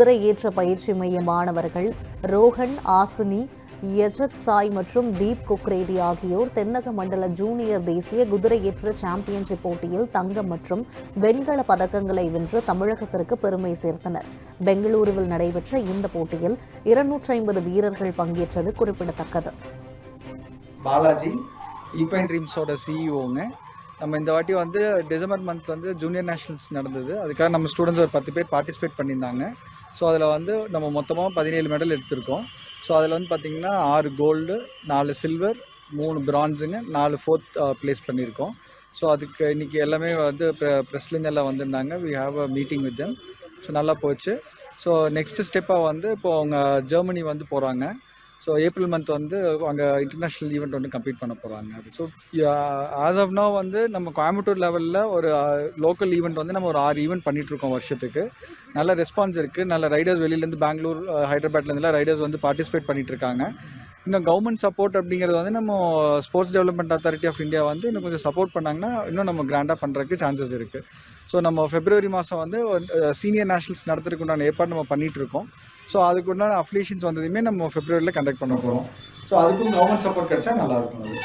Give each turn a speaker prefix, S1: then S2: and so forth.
S1: குதிரை ஏற்ற பயிற்சி மைய மாணவர்கள் ரோஹன், ஆசினி, யஜத் சாய் மற்றும் தீப் குக்ரேதி ஆகியோர் தென்னக மண்டல ஜூனியர் தேசிய குதிரை ஏற்ற சாம்பியன்ஷிப் போட்டியில் தங்கம் மற்றும் வெண்கல பதக்கங்களை வென்று தமிழகத்திற்கு பெருமை சேர்த்தனர். பெங்களூருவில் நடைபெற்ற இந்த போட்டியில் 250 வீரர்கள் பங்கேற்றது குறிப்பிடத்தக்கது.
S2: பாலாஜி ஈக்வைன் ட்ரீம்ஸோட சிஇஓங்க. நம்ம இந்த வாட்டி வந்து டிசம்பர் மந்த் வந்து ஜூனியர் நேஷனல்ஸ் நடந்தது. அதுக்காக நம்ம ஸ்டூடெண்ட்ஸ் ஒரு 10 பேர் பார்ட்டிசிபேட் பண்ணியிருந்தாங்க. ஸோ அதில் வந்து நம்ம மொத்தமாக 17 மெடல் எடுத்திருக்கோம். ஸோ அதில் வந்து பார்த்திங்கன்னா 6 கோல்டு, 4 சில்வர், 3 பிரான்ஸுங்க, 4 4th பிளேஸ் பண்ணியிருக்கோம். ஸோ அதுக்கு இன்றைக்கி எல்லாமே வந்து ப்ரெஸ்லேருந்து எல்லாம் வந்திருந்தாங்க. We have a meeting with them. So நல்லா போச்சு. ஸோ நெக்ஸ்ட் ஸ்டெப்பாக வந்து இப்போது அவங்க ஜெர்மனி வந்து போகிறாங்க. ஸோ ஏப்ரல் மந்த் வந்து அங்கே இன்டர்நேஷ்னல் ஈவெண்ட் வந்து கம்ப்ளீட் பண்ண போகிறாங்க. ஸோ ஆஸ் ஆஃப் நவ் வந்து நம்ம கோயம்புத்தூர் லெவலில் ஒரு லோக்கல் ஈவெண்ட் வந்து நம்ம ஒரு 6 ஈவெண்ட் பண்ணிகிட்ருக்கோம் வருஷத்துக்கு. நல்ல ரெஸ்பான்ஸ் இருக்குது. நல்ல ரைடர்ஸ் வெளியிலேருந்து பெங்களூர், ஹைதராபாத்லேருந்துலாம் ரைடர்ஸ் வந்து பார்ட்டிசிபேட் பண்ணிகிட்ருக்காங்க. இன்னும் கவர்மெண்ட் சப்போர்ட் அப்படிங்கிறது வந்து நம்ம Sports Development Authority of India வந்து இன்னும் கொஞ்சம் சப்போர்ட் பண்ணாங்கன்னா இன்னும் நம்ம கிராண்டாக பண்ணுறதுக்கு சான்சஸ் இருக்குது. ஸோ நம்ம பிப்ரவரி மாதம் வந்து சீனியர் நேஷனல்ஸ் நடத்துறதுக்கு உண்டான ஏற்பாடு நம்ம பண்ணிகிட்ருக்கோம். ஸோ அதுக்கு உண்டான அஃபிலியேஷன்ஸ் வந்ததுமே நம்ம பிப்ரவரியில் கண்டக்ட் பண்ண போகிறோம். ஸோ அதுக்கும் கவர்மெண்ட் சப்போர்ட் கிடைச்சா நல்லாயிருக்கும்.